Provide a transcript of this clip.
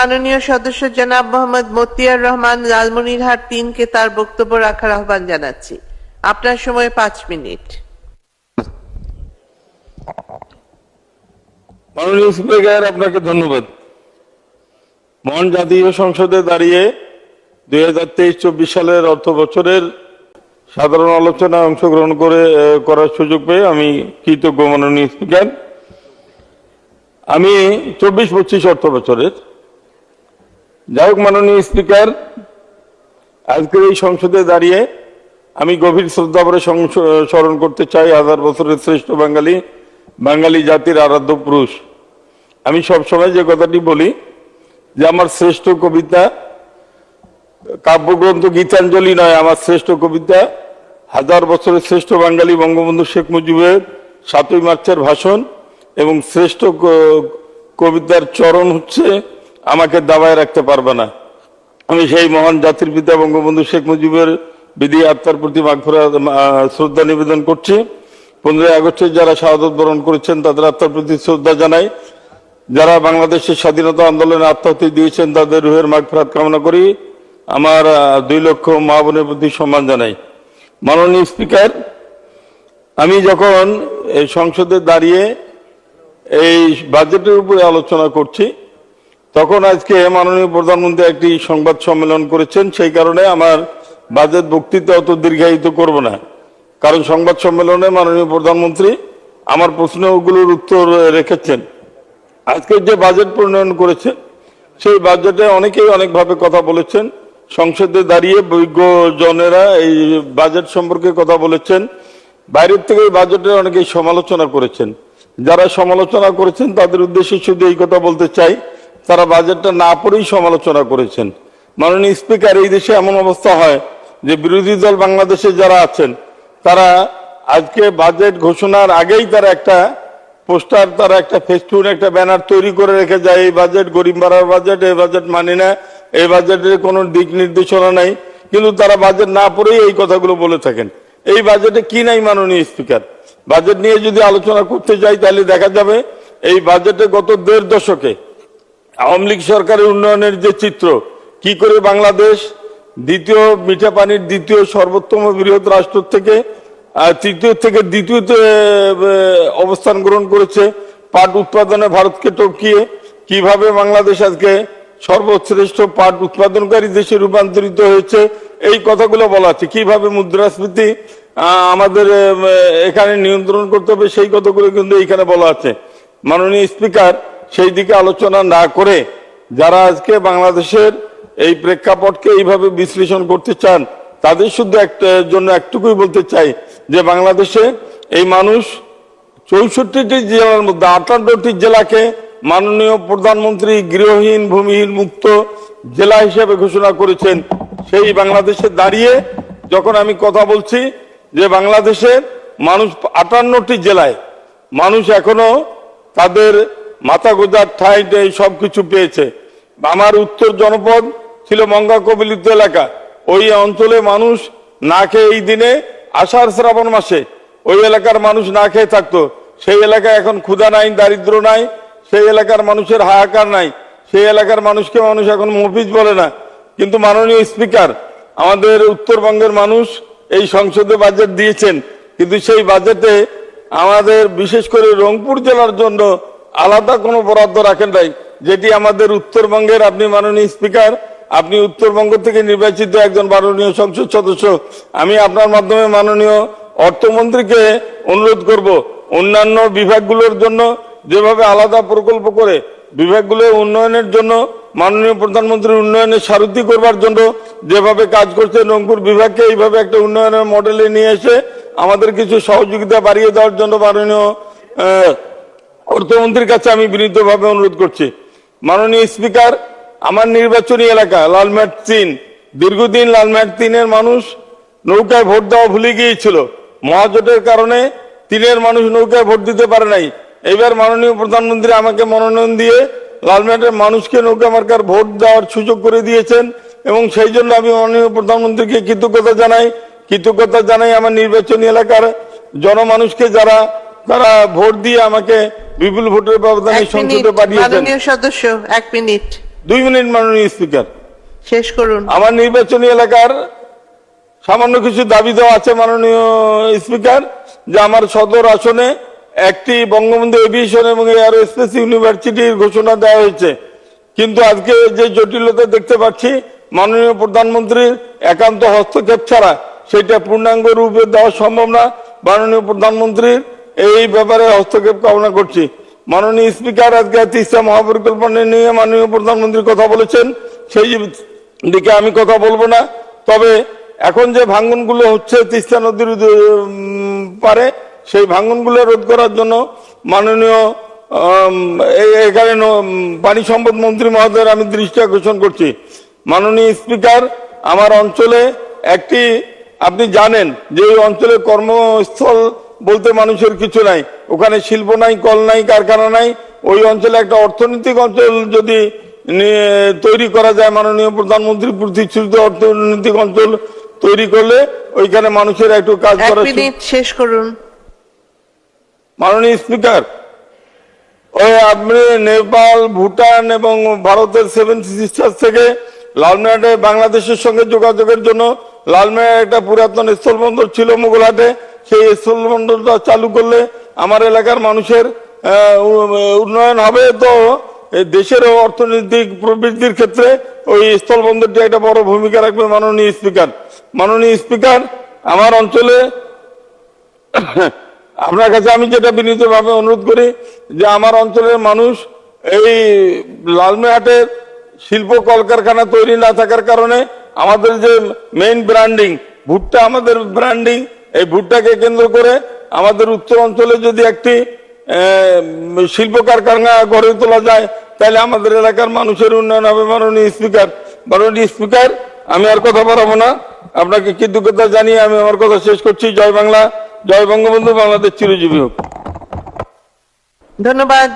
মাননীয় সদস্য জনাব মোহাম্মদ মতিয়ার রহমান লালমনিরহাট ৩ কে তার বক্তব্য রাখার আহ্বান জানাচ্ছি। আপনার সময় ৫ মিনিট। মাননীয় স্পিকার, আপনাকে ধন্যবাদ। মহান জাতীয় সংসদে দাঁড়িয়ে 2023-24 সালের অর্থ বছরের সাধারণ আলোচনায় অংশগ্রহণ করার সুযোগ পেয়ে আমি কৃতজ্ঞ। মাননীয় স্পিকার, আমি 24-25 অর্থ বছরের যাই হোক, মাননীয় স্পিকার, আজকের এই সংসদে দাঁড়িয়ে আমি গভীর শ্রদ্ধা ভরে স্মরণ করতে চাই 1000 বছরের শ্রেষ্ঠ বাঙালি জাতির আরাধ্য পুরুষ। আমি সবসময় যে কথাটি বলি যে আমার শ্রেষ্ঠ কবিতা কাব্যগ্রন্থ গীতাঞ্জলি নয়, আমার শ্রেষ্ঠ কবিতা 1000 বছরের শ্রেষ্ঠ বাঙালি বঙ্গবন্ধু শেখ মুজিবের 7ই মার্চের ভাষণ, এবং শ্রেষ্ঠ কবিতার চরণ হচ্ছে আমাকে দাবায় রাখতে পারবে না। আমি সেই মহান জাতির পিতা বঙ্গবন্ধু শেখ মুজিবের বিধি আত্মার প্রতি শ্রদ্ধা নিবেদন করছি। 15ই আগস্টে যারা শাহাদত বরণ করেছেন তাদের আত্মার প্রতি শ্রদ্ধা জানাই। যারা বাংলাদেশের স্বাধীনতা আন্দোলনে আত্মাহুতি দিয়েছেন তাদের রুহের মাগফিরাত কামনা করি। আমার 2 লক্ষ মা বোনের প্রতি সম্মান জানাই। মাননীয় স্পিকার, আমি যখন এই সংসদে দাঁড়িয়ে এই বাজেটের উপরে আলোচনা করছি তখন আজকে মাননীয় প্রধানমন্ত্রী একটি সংবাদ সম্মেলন করেছেন, সেই কারণে আমার বাজেট বক্তৃতা অত দীর্ঘায়িত করব না। কারণ সংবাদ সম্মেলনে মাননীয় প্রধানমন্ত্রী আমার প্রশ্নগুলোর উত্তর রেখেছেন। আজকে যে বাজেট প্রণয়ন করেছে সেই বাজেটে অনেকেই অনেকভাবে কথা বলেছেন। সংসদে দাঁড়িয়ে বিজ্ঞজনেরা এই বাজেট সম্পর্কে কথা বলেছেন। বাইরের থেকে এই বাজেটের অনেকেই সমালোচনা করেছেন। যারা সমালোচনা করেছেন তাদের উদ্দেশ্যে শুধু এই কথা বলতে চাই, তারা বাজেটটা না পড়েই সমালোচনা করেছেন। মাননীয় স্পিকার, এই দেশে এমন অবস্থা হয় যে বিরোধী দল বাংলাদেশে যারা আছেন তারা আজকে বাজেট ঘোষণার আগেই তারা একটা পোস্টার, তারা একটা ফেস্টুন, একটা ব্যানার তৈরি করে রেখে যায়, এই বাজেট গরিব মারার বাজেট, এই বাজেট মানি না, এই বাজেটের কোনো দিক নির্দেশনা নাই। কিন্তু তারা বাজেট না পড়েই এই কথাগুলো বলে থাকেন। এই বাজেটে কি নাই মাননীয় স্পিকার? বাজেট নিয়ে যদি আলোচনা করতে যাই তাহলে দেখা যাবে এই বাজেটে গত 1.5 দশকে আওয়ামী লীগ সরকারের উন্নয়নের যে চিত্র, কি করে বাংলাদেশ দ্বিতীয় মিঠা পানির দ্বিতীয় সর্বোত্তম বৃহৎ রাষ্ট্র থেকে তৃতীয় থেকে দ্বিতীয়তে অবস্থান গ্রহণ করেছে, পাট উৎপাদনে ভারতকে টপকিয়ে কিভাবে বাংলাদেশ আজকে সর্বশ্রেষ্ঠ পাট উৎপাদনকারী দেশে রূপান্তরিত হয়েছে, এই কথাগুলো বলা আছে। কিভাবে মুদ্রাস্ফীতি আমাদের এখানে নিয়ন্ত্রণ করতে হবে সেই কথাগুলো কিন্তু এইখানে বলা আছে। মাননীয় স্পিকার, সেই দিকে আলোচনা না করে যারা আজকে বাংলাদেশের এই প্রেক্ষাপটকে এইভাবে বিশ্লেষণ করতে চান তাদের শুধু জন্য একটুকুই বলতে চাই যে বাংলাদেশে এই মানুষ 64টি জেলার মধ্যে 58টি জেলাকে মাননীয় প্রধানমন্ত্রী গৃহহীন ভূমিহীন মুক্ত জেলা হিসেবে ঘোষণা করেছেন। সেই বাংলাদেশে দাঁড়িয়ে যখন আমি কথা বলছি যে বাংলাদেশের মানুষ 58টি জেলায় মানুষ এখনো তাদের মাথা গোজার ঠাঁই সবকিছু পেয়েছে। আমার উত্তর জনপদ ছিল মঙ্গা কবলিত এলাকা, ওই অঞ্চলে মানুষ না খেয়ে এই দিনে আষাঢ় শ্রাবণ মাসে ওই এলাকার মানুষ না খেয়ে থাকতো। সেই এলাকায় এখন ক্ষুধা নাই, দারিদ্র নাই, সেই এলাকার মানুষের হাহাকার নাই, সেই এলাকার মানুষকে মানুষ এখন মফিজ বলে না। কিন্তু মাননীয় স্পিকার, আমাদের উত্তরবঙ্গের মানুষ এই সংসদে বাজেট দিয়েছেন, কিন্তু সেই বাজেটে আমাদের বিশেষ করে রংপুর জেলার জন্য আলাদা কোনো বরাদ্দ রাখেন নাই, যেটি আমাদের উত্তরবঙ্গের। আপনি মাননীয় স্পিকার, আপনি উত্তরবঙ্গ থেকে নির্বাচিত একজন মাননীয় সংসদ সদস্য, আমি আপনার মাধ্যমে মাননীয় অর্থমন্ত্রীকে অনুরোধ করব অন্যান্য বিভাগগুলোর জন্য যেভাবে আলাদা প্রকল্প করে বিভাগগুলোর উন্নয়নের জন্য মাননীয় প্রধানমন্ত্রীর উন্নয়নের সারথি করবার জন্য যেভাবে কাজ করছে রংপুর বিভাগকে এইভাবে একটা উন্নয়নের মডেলে নিয়ে এসে আমাদের কিছু সহযোগিতা বাড়িয়ে দেওয়ার জন্য মাননীয় অর্থমন্ত্রীর কাছে আমি বিনীতভাবে অনুরোধ করছি। মাননীয় স্পিকার, আমার নির্বাচনী এলাকা লালমাট 3, দীর্ঘদিন লালমাট 3-এর মানুষ নৌকায় ভোট দেওয়া ভুলে গিয়েছিল। মহাজোটের কারণে 3-এর মানুষ নৌকায় ভোট দিতে পারে নাই। এবার মাননীয় প্রধানমন্ত্রী আমাকে মনোনয়ন দিয়ে লালমাটের মানুষকে নৌকা মার্কার ভোট দেওয়ার সুযোগ করে দিয়েছেন, এবং সেই জন্য আমি মাননীয় প্রধানমন্ত্রীকে কৃতজ্ঞতা জানাই আমার নির্বাচনী এলাকার জনমানুষকে, তারা ভোট দিয়ে আমাকে বিপুল ভোটের ব্যবধানে সংসদে পাঠিয়েছেন। মাননীয় সদস্য 1 মিনিট। 2 মিনিট মাননীয় স্পিকার। শেষ করুন। আমার নির্বাচনী এলাকার সামান্য কিছু দাবি দেওয়া আছে মাননীয় স্পিকার, যে আমার সদর আসনে একটি বঙ্গবন্ধু এভিয়েশন এবং এয়ারোস্পেস ইউনিভার্সিটির ঘোষণা দেওয়া হয়েছে, কিন্তু আজকে যে জটিলতা দেখতে পাচ্ছি মাননীয় প্রধানমন্ত্রীর একান্ত হস্তক্ষেপ ছাড়া সেটা পূর্ণাঙ্গ রূপে দেওয়া সম্ভব না। মাননীয় প্রধানমন্ত্রীর এই ব্যাপারে হস্তক্ষেপ কামনা করছি। মাননীয় স্পিকার, আজকে তিস্তা মহাপরিকল্পনা নিয়ে মাননীয় প্রধানমন্ত্রী কথা বলেছেন, সেই দিকে আমি কথা বলবো না। তবে এখন যে ভাঙনগুলো হচ্ছে তিস্তা নদীর পারে, সেই ভাঙনগুলো রোধ করার জন্য মাননীয় এখানে পানি সম্পদ মন্ত্রী মহোদয়ের আমি দৃষ্টি আকর্ষণ করছি। মাননীয় স্পিকার, আমার অঞ্চলে একটি, আপনি জানেন যে এই অঞ্চলে কর্মস্থল বলতে মানুষের কিছু নাই, ওখানে শিল্প নাই, কল নাই, কারখানা নাই। ওই অঞ্চলে একটা অর্থনৈতিক অঞ্চল যদি তৈরি করা যায়, মাননীয় প্রধানমন্ত্রী প্রতিশ্রুত অর্থনৈতিক অঞ্চল তৈরি করলে ওইখানে মানুষের একটু কাজ করার। 1 মিনিট শেষ করুন। মাননীয় স্পিকার, ওই আপনি নেপাল, ভুটান এবং ভারতের 7 সিস্টার্স থেকে লালমেহাটে বাংলাদেশের সঙ্গে যোগাযোগের জন্য লালমেহাটে একটা পুরাতন স্থলবন্দর ছিল মোগলহাটে, সেই স্থলবন্দরটা চালু করলে আমার এলাকার মানুষের উন্নয়ন হবে। তো দেশের অর্থনৈতিক প্রবৃদ্ধির ক্ষেত্রে ওই স্থলবন্দরটি একটা বড় ভূমিকা রাখবে। মাননীয় স্পিকার, মাননীয় স্পিকার, আমার অঞ্চলে আপনার কাছে আমি যেটা বিনীতভাবে অনুরোধ করি যে আমার অঞ্চলের মানুষ এই লালমেহাটের শিল্প কলকারখানা তৈরি না থাকার কারণে আমাদের যে মেইন ব্র্যান্ডিং ভুট্টা, আমাদের ব্র্যান্ডিং, এই ভুট্টাকে কেন্দ্র করে আমাদের উত্তর অঞ্চলে যদি একটি শিল্প কারখানা গড়ে তোলা যায় তাহলে আমাদের এলাকার মানুষের উন্নয়ন হবে। মাননীয় স্পিকার, মাননীয় স্পিকার, আমি আর কথা বাড়াবো না, আপনাকে কৃতজ্ঞতা জানিয়ে আমি আমার কথা শেষ করছি। জয় বাংলা, জয় বঙ্গবন্ধু, বাংলাদেশ চিরজীবী হোক। ধন্যবাদ।